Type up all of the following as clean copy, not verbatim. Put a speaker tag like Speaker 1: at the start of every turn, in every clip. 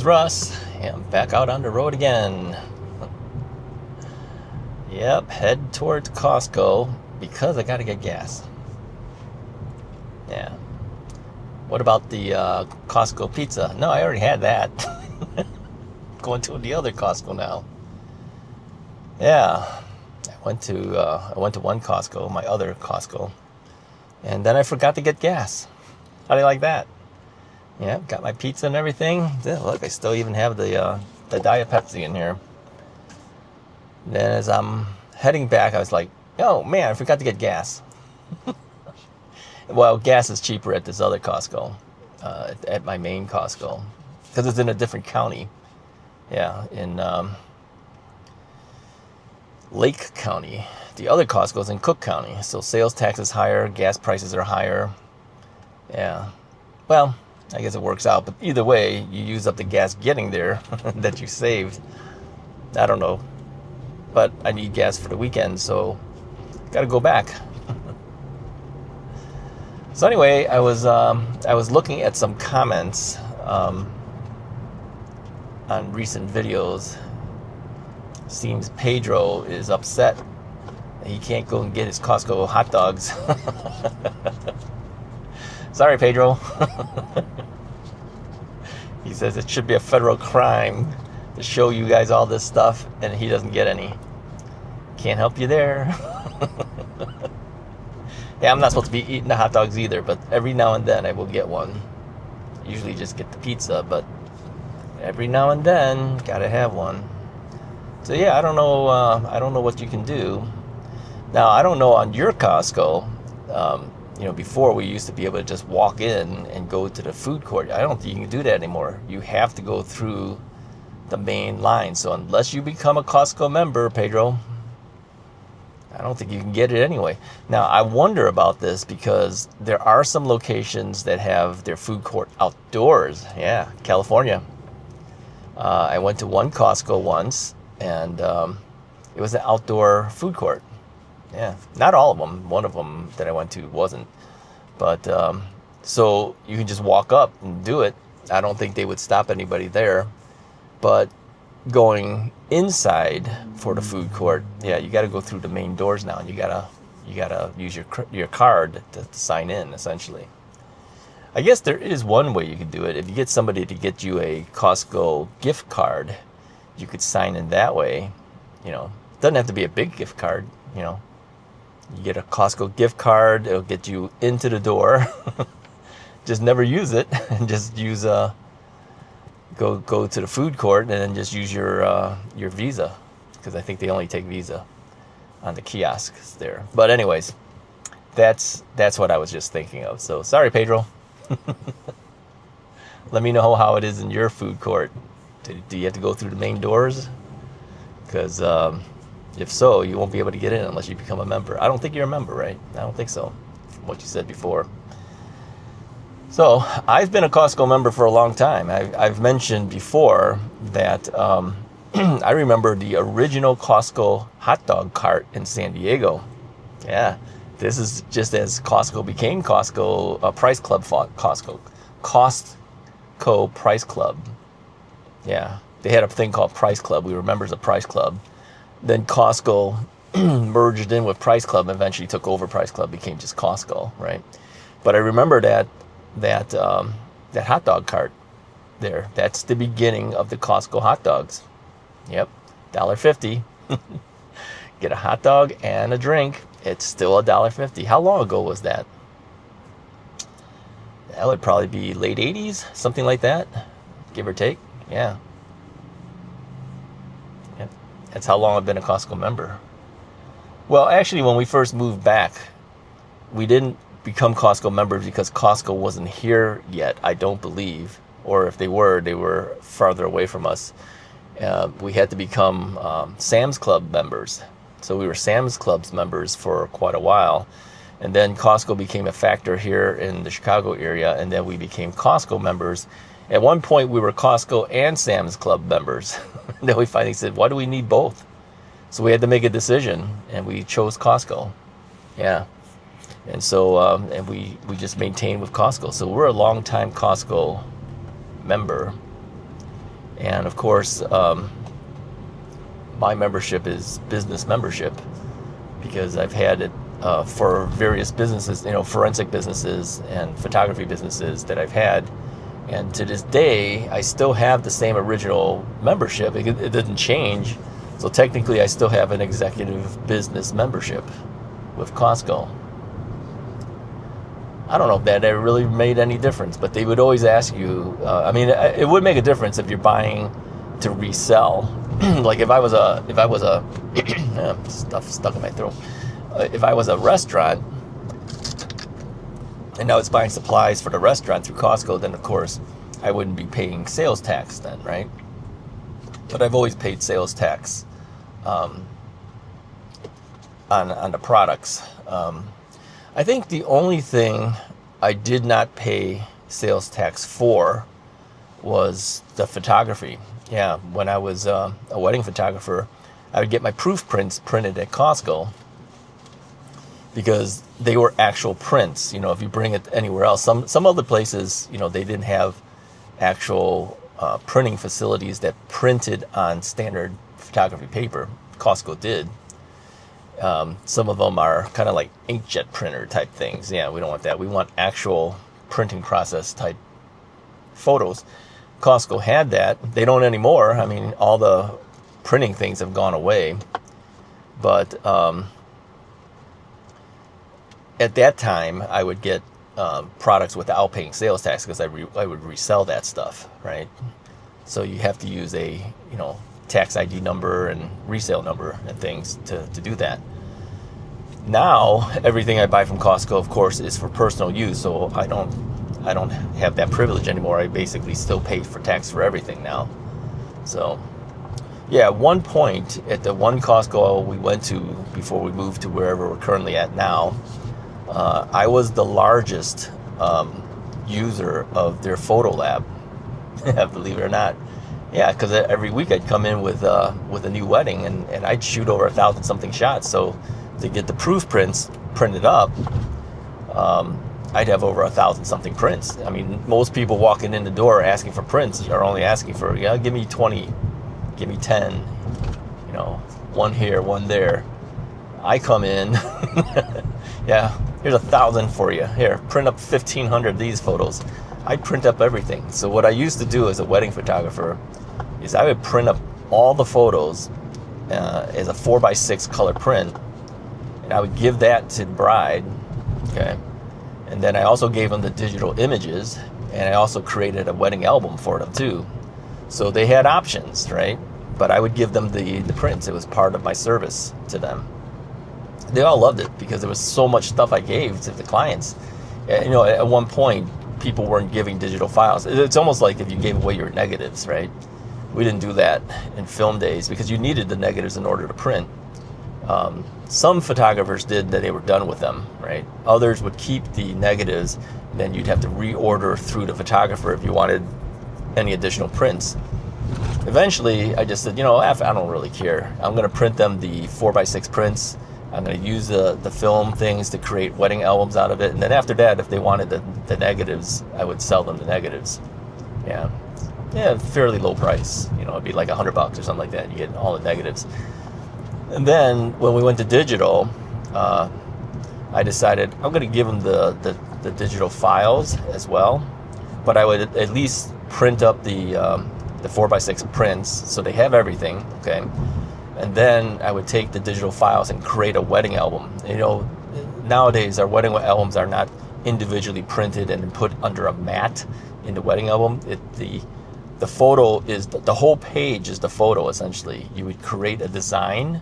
Speaker 1: Russ. Yeah, I'm back out on the road again. Yep, head towards Costco because I gotta get gas. Yeah. What about the Costco pizza? No, I already had that. Going to the other Costco now. Yeah, I went to one Costco, my other Costco, and then I forgot to get gas. How do you like that? Yeah, got my pizza and everything. Yeah, look, I still even have the Diet Pepsi in here. Then as I'm heading back, I was like, oh man, I forgot to get gas. Well, gas is cheaper at this other Costco, at my main Costco, because it's in a different county. Yeah, in Lake County. The other Costco is in Cook County, so sales tax is higher, gas prices are higher. Yeah, well, I guess it works out, but either way, you use up the gas getting there that you saved. I don't know, but I need gas for the weekend, so got to go back. So anyway, I was looking at some comments on recent videos. Seems Pedro is upset he can't go and get his Costco hot dogs. Sorry, Pedro. He says it should be a federal crime to show you guys all this stuff, and he doesn't get any. Can't help you there. Yeah, I'm not supposed to be eating the hot dogs either, but every now and then I will get one. Usually just get the pizza, but every now and then gotta have one. So yeah, I don't know. I don't know what you can do. Now I don't know on your Costco. Before we used to be able to just walk in and go to the food court. I don't think you can do that anymore. You have to go through the main line. So unless you become a Costco member, Pedro, I don't think you can get it anyway. Now, I wonder about this because there are some locations that have their food court outdoors. Yeah, California. I went to one Costco once, and it was an outdoor food court. Yeah, not all of them. One of them that I went to wasn't. But so you can just walk up and do it. I don't think they would stop anybody there. But going inside for the food court, yeah, you got to go through the main doors now, and you gotta use your card to sign in. Essentially, I guess there is one way you could do it. If you get somebody to get you a Costco gift card, you could sign in that way. It doesn't have to be a big gift card. You get a Costco gift card, it'll get you into the door. Just never use it, and just use go to the food court and then just use your Visa, because I think they only take Visa on the kiosks there. But anyways, that's what I was just thinking of. So sorry, Pedro. Let me know how it is in your food court. Do you have to go through the main doors? Because if so, you won't be able to get in unless you become a member. I don't think you're a member, right? I don't think so, from what you said before. So I've been a Costco member for a long time. I've mentioned before that I remember the original Costco hot dog cart in San Diego. Yeah, this is just as Costco became Costco, Price Club fought Costco. Costco Price Club. Yeah, they had a thing called Price Club. We were members of Price Club. Then Costco merged in with Price Club and eventually took over Price Club, became just Costco, right? But I remember that hot dog cart there. That's the beginning of the Costco hot dogs. Yep, $1.50. Get a hot dog and a drink. It's still $1.50. How long ago was that? That would probably be late 80s, something like that, give or take. Yeah. Yep. That's how long I've been a Costco member. Well, actually, when we first moved back, we didn't become Costco members because Costco wasn't here yet, I don't believe. Or if they were farther away from us. We had to become Sam's Club members. So we were Sam's Club's members for quite a while. And then Costco became a factor here in the Chicago area, and then we became Costco members. At one point, we were Costco and Sam's Club members. Then we finally said, why do we need both? So we had to make a decision, and we chose Costco. Yeah. And so, and we just maintained with Costco. So we're a long-time Costco member. And of course, my membership is business membership, because I've had it for various businesses, forensic businesses and photography businesses that I've had. And to this day, I still have the same original membership. It didn't change. So technically, I still have an executive business membership with Costco. I don't know if that ever really made any difference, but they would always ask you, it would make a difference if you're buying to resell. Like if I was a stuff stuck in my throat. If I was a restaurant, and now it's buying supplies for the restaurant through Costco, then of course I wouldn't be paying sales tax then, right? But I've always paid sales tax on the products. I think the only thing I did not pay sales tax for was the photography. Yeah, when I was a wedding photographer, I would get my proof prints printed at Costco, because they were actual prints. If you bring it anywhere else, some other places, they didn't have actual printing facilities that printed on standard photography paper. Costco did. Some of them are kind of like inkjet printer type things. Yeah, we don't want that. We want actual printing process type photos. Costco had that. They don't anymore. I mean, all the printing things have gone away. But at that time, I would get products without paying sales tax, because I would resell that stuff, right? So you have to use a tax ID number and resale number and things to do that. Now everything I buy from Costco, of course, is for personal use, so I don't have that privilege anymore. I basically still pay for tax for everything now. So yeah, at one point at the one Costco we went to before we moved to wherever we're currently at now, I was the largest user of their photo lab. Believe it or not. Yeah, because every week I'd come in with a new wedding, and I'd shoot over 1,000 something shots. So to get the proof prints printed up, I'd have over 1,000 something prints. I mean, most people walking in the door asking for prints are only asking for, give me 20, give me 10, one here, one there. I come in, yeah, here's 1,000 for you. Here, print up 1,500 of these photos. I print up everything. So what I used to do as a wedding photographer is I would print up all the photos as a 4x6 color print, and I would give that to the bride, okay? And then I also gave them the digital images, and I also created a wedding album for them too. So they had options, right? But I would give them the prints. It was part of my service to them. They all loved it because there was so much stuff I gave to the clients. At one point, people weren't giving digital files. It's almost like if you gave away your negatives, right? We didn't do that in film days because you needed the negatives in order to print. Some photographers did that, they were done with them, right? Others would keep the negatives, and then you'd have to reorder through the photographer if you wanted any additional prints. Eventually, I just said, I don't really care. I'm going to print them the 4x6 prints. I'm going to use the film things to create wedding albums out of it. And then after that, if they wanted the negatives, I would sell them the negatives. Yeah, fairly low price. It'd be like $100 or something like that. You get all the negatives. And then when we went to digital, I decided I'm going to give them the digital files as well. But I would at least print up the 4x6 prints so they have everything, okay? And then I would take the digital files and create a wedding album. Nowadays our wedding albums are not individually printed and put under a mat in the wedding album. The photo is, the whole page is the photo essentially. You would create a design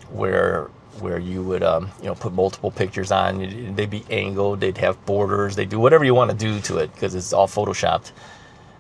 Speaker 1: where you would put multiple pictures on. They'd be angled, they'd have borders, they do whatever you want to do to it because it's all photoshopped.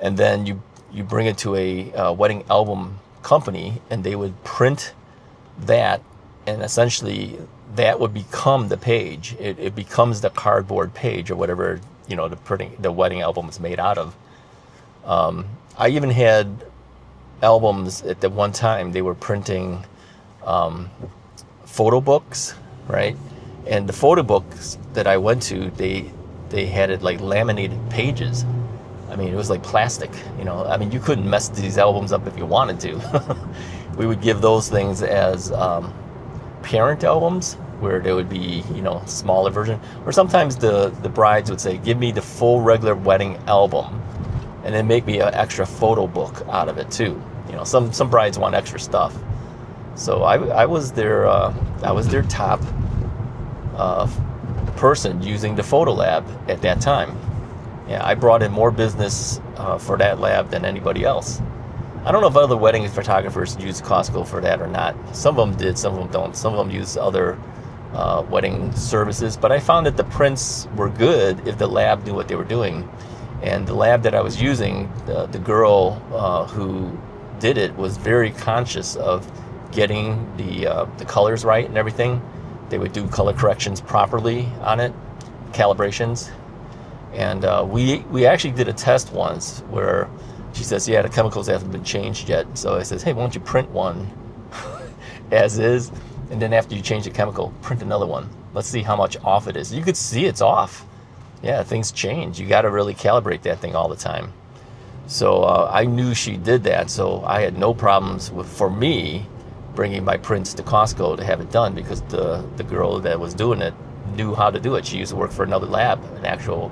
Speaker 1: And then you bring it to a wedding album company, and they would print that, and essentially that would become the page. It becomes the cardboard page or whatever the wedding album is made out of. I even had albums at the one time. They were printing photo books, right? And the photo books that I went to, they had it like laminated pages. I mean, it was like plastic, you know. I mean, you couldn't mess these albums up if you wanted to. We would give those things as parent albums, where there would be, you know, smaller version. Or sometimes the brides would say, give me the full regular wedding album, and then make me an extra photo book out of it too. You know, some brides want extra stuff. So I was their top person using the photo lab at that time. Yeah, I brought in more business for that lab than anybody else. I don't know if other wedding photographers use Costco for that or not. Some of them did, some of them don't. Some of them use other wedding services. But I found that the prints were good if the lab knew what they were doing. And the lab that I was using, the girl who did it was very conscious of getting the colors right and everything. They would do color corrections properly on it, calibrations. And we actually did a test once where she says, yeah, the chemicals haven't been changed yet. So I says, hey, why don't you print one as is, and then after you change the chemical, print another one. Let's see how much off it is. You could see it's off. Yeah, things change. You got to really calibrate that thing all the time. So I knew she did that, so I had no problems for me bringing my prints to Costco to have it done, because the girl that was doing it knew how to do it. She used to work for another lab, an actual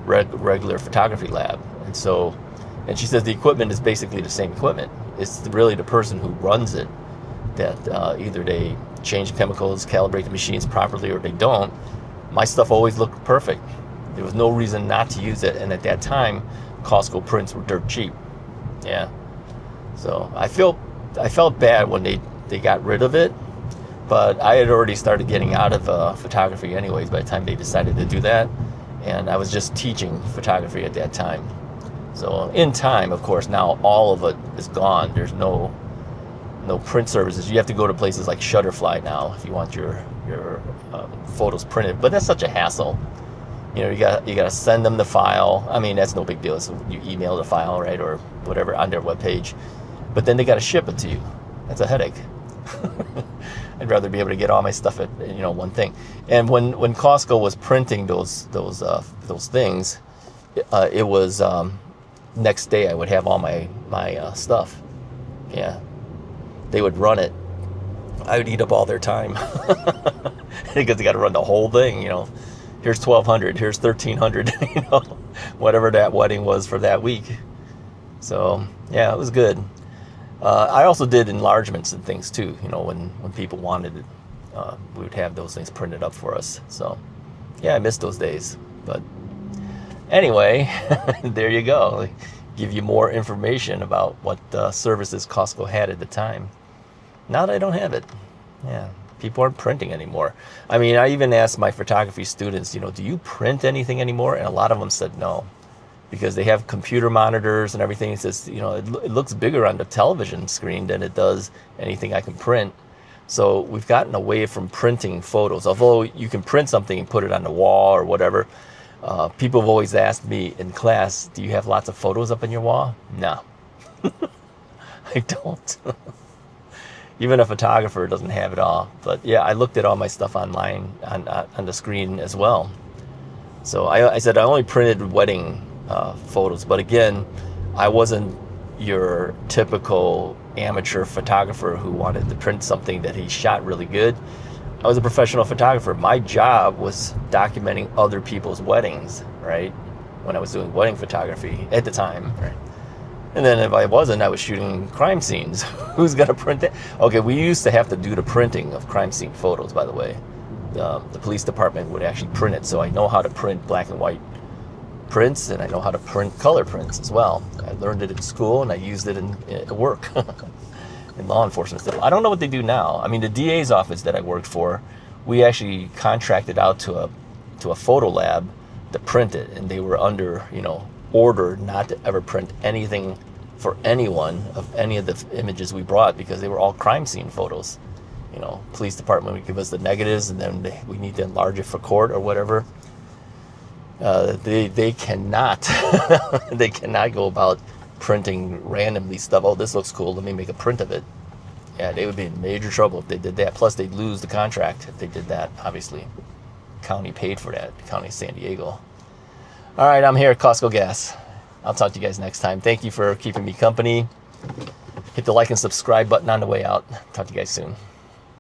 Speaker 1: regular photography lab. And she says the equipment is basically the same equipment. It's really the person who runs it that either they change chemicals, calibrate the machines properly, or they don't. My stuff always looked perfect. There was no reason not to use it. And at that time, Costco prints were dirt cheap. Yeah. So I felt bad when they got rid of it, but I had already started getting out of photography anyways by the time they decided to do that. And I was just teaching photography at that time. So in time, of course, now all of it is gone. There's no print services. You have to go to places like Shutterfly now if you want your photos printed. But that's such a hassle. You know, you got to send them the file. I mean, that's no big deal. So you email the file, right, or whatever on their webpage. But then they got to ship it to you. That's a headache. I'd rather be able to get all my stuff at, you know, one thing. And when Costco was printing those things, it was next day I would have all my stuff. Yeah, they would run it. I would eat up all their time because they got to run the whole thing. You know, here's 1,200, here's 1,300. You know, whatever that wedding was for that week. So yeah, it was good. I also did enlargements and things too. You know, when people wanted it, we would have those things printed up for us. So yeah, I miss those days. But anyway, there you go. Give you more information about what services Costco had at the time. Now that I don't have it, yeah, people aren't printing anymore. I mean, I even asked my photography students, you know, do you print anything anymore? And a lot of them said no, because they have computer monitors and everything. It says, you know, it looks bigger on the television screen than it does anything I can print. So we've gotten away from printing photos. Although you can print something and put it on the wall or whatever. People have always asked me in class, do you have lots of photos up on your wall? No, I don't. Even a photographer doesn't have it all. But yeah, I looked at all my stuff online on the screen as well. So I said I only printed wedding photos. But again, I wasn't your typical amateur photographer who wanted to print something that he shot really good. I was a professional photographer. My job was documenting other people's weddings, right? When I was doing wedding photography at the time, right? And then if I wasn't, I was shooting crime scenes. Who's gonna print it? Okay, we used to have to do the printing of crime scene photos, by the way. The police department would actually print it, so I know how to print black and white prints, and I know how to print color prints as well. I learned it in school, and I used it at work. In law enforcement still. I don't know what they do now. I mean, the DA's office that I worked for, we actually contracted out to a photo lab to print it, and they were under, you know, order not to ever print anything for anyone of any of the images we brought, because they were all crime scene photos. You know, police department would give us the negatives, and then we need to enlarge it for court or whatever. They cannot they cannot go about printing randomly stuff. Oh, this looks cool, let me make a print of it. Yeah, they would be in major trouble if they did that. Plus they'd lose the contract if they did that, obviously. County paid for that, the county of San Diego. All right, I'm here at Costco Gas. I'll talk to you guys next time. Thank you for keeping me company. Hit the like and subscribe button on the way out. Talk to you guys soon.